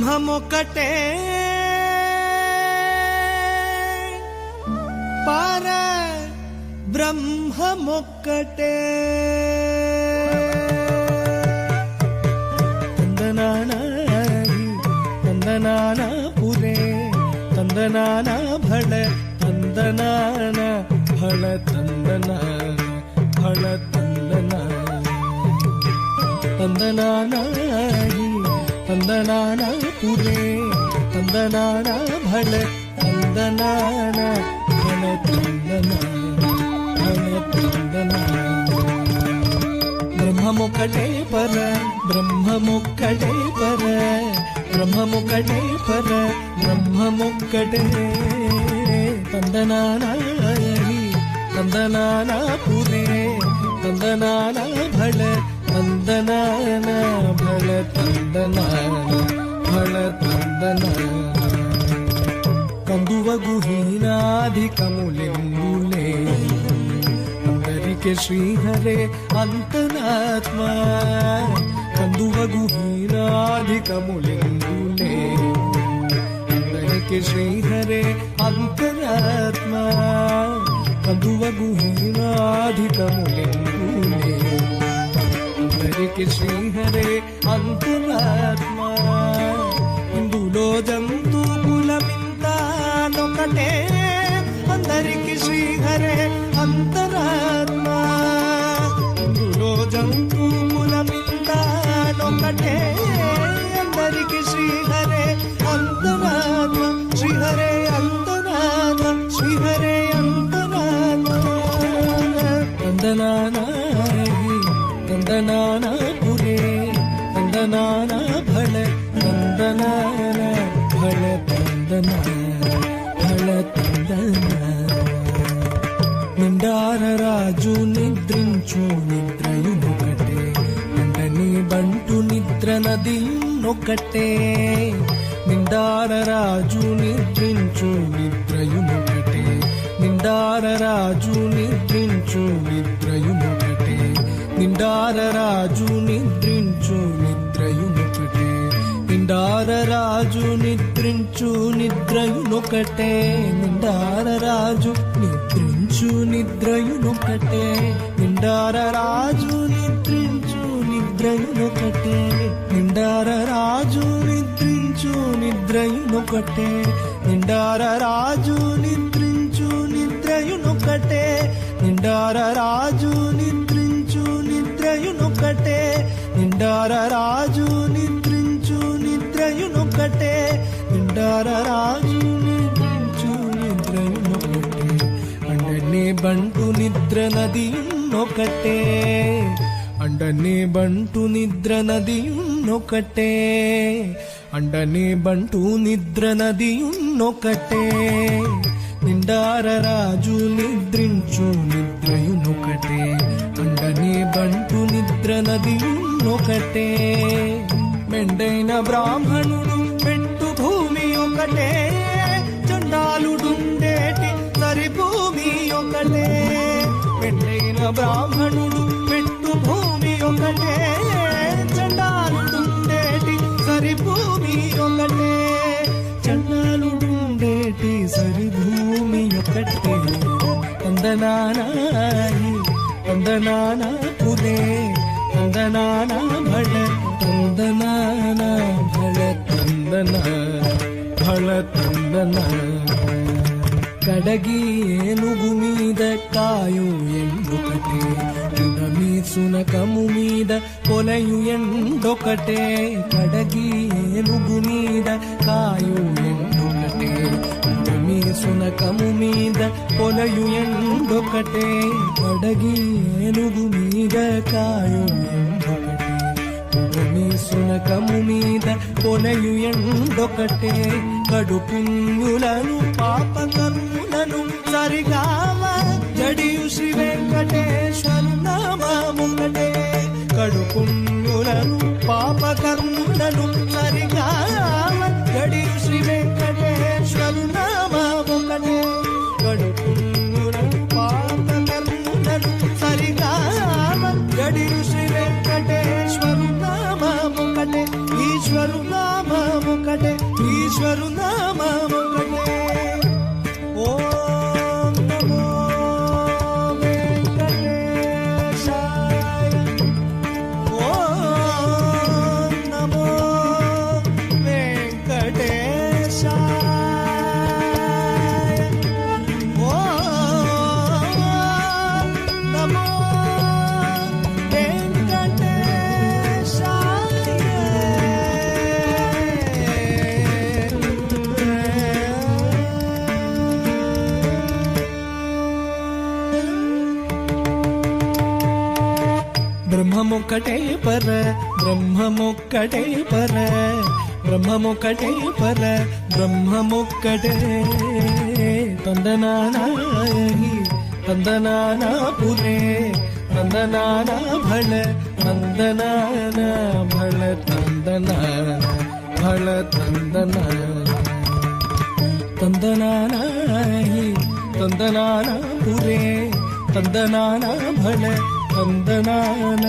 బ్రహ్మమొక్కటే పర బ్రహ్మమొక్కటే తందనానాయి తందనాన పురే తందనాన భళ తందనాన భళ తందనాన భళ తందనాన తందనానాయి తందనాన పురే తందనాన భళ తందనాన భళ తందనాన భళ తందనాన బ్రహ్మమొక్కటే పర బ్రహ్మమొక్కటే పర బ్రహ్మమొక్కటే పర బ్రహ్మమొక్కటే తందనానాయి తందనాన పురే తందనాన భళ తందనాన భళ తందనాన భళ తందనాన కందువగు హీనాధికములెందులే అందరికే శ్రీహరే అంతరాత్మ కందువగు హీనాధికములెందులే అందరికే శ్రీహరే అంతరాత్మ కందువగు హీనాధికములెందులే అందరికే శ్రీహరే అంతరాత్మ ఇందులో జంతు కులమింతానొకటే అందరికి శ్రీహరే అంతరాత్మ ఇందులో జంతు కులమింతానొకటే అందరికి శ్రీహరే అంతరాత్మ శ్రీహరే అంతరాత్మ శ్రీహరే అంతరాత్మ తందనానాయి తందనాన పురే తందనాన భళ తందనాన భళ తందనాన భళ తందనాన నిండార రాజు నిద్రించు నిద్రయునొకటే అండని బంటు నిద్ర నదియునొకటే నిండార రాజు నిద్రించు నిద్రయునొకటే నిండార రాజు నిద్రించు నిద్రయునొకటే నిండార రాజు నిద్రించు నిద్రయునొకటే నిండార రాజు నిద్రించు నిద్రయునొకటే నిండార రాజు నిద్రించు నిద్రయునొకటే నిండార రాజు నిద్రించు నిద్రయునొకటే నిండార రాజు నిద్రించు నిద్రయునొకటే నిండార రాజు నిద్రించు నిద్రయునొకటే నిండార రాజు నిద్రించు నిద్రయునొకటే నిండార రాజు నిద్రించు నిద్రయునొకటే నిండార రాజు నిద్రించు నిద్రయునొకటే అండనే బంటు నిద్ర నదియునొకటే అండనే బంటు నిద్ర నదియునొకటే అండనే బంటు నిద్ర నదియునొకటే నిండార రాజు నిద్రించు నిద్రయునొకటే అండనే బంటు నిద్ర నదియునొకటే మెండైన బ్రాహ్మణుడు పెట్టు భూమి ఒకటే చండాలుడుండేటి సరి భూమి ఒకటే మెండైన బ్రాహ్మణుడు పెట్టు భూమి ఒకటే చండాలుడుండేటి సరి భూమి ఒకటే చండాలుడుండేటి సరి భూమి ఒకటే తందనానాయి తందనాన పురే తందనాన భళ తందనాన భళ తందనాన భళ తందనాన కడగి ఏనుగు మీద కాయు ఎండొకటే ఉడమి సునకము మీద పొలయు ఎండొకటే కడగి ఏనుగు మీద కాయు ఎండొకటే ఉడమి సునకము మీద పొలయు ఎండొకటే కడగి ఏనుగు మీద కాయు ఎండొకటే ఉడమి సునకము మీద పొలయు ఎండొకటే కడు పుణ్యులను పాపకర్ములను సరిగావ జడియు శ్రీ వెంకటేశ్వరు నామముకటే కడు పుణ్యులను పాపకర్ములను సరిగావ జడియు శ్రీ వెంకటేశ్వరు నామముకటే కడు పుణ్యులను పాపకర్ములను సరిగావ జడియు శ్రీ వెంకటేశ్వరు నామముకటే ఈశ్వరు నామముకటే బ్రహ్మమొక్కటే పర బ్రహ్మమొక్కటే పర బ్రహ్మమొక్కటే పర బ్రహ్మమొక్కటే తందనానాయి తందనానాపురే తందనాన భళ తందనాన భళ తందనాన భళ తందనాన తందనానాయి తందనానాపురే తందనాన భళ తందనాన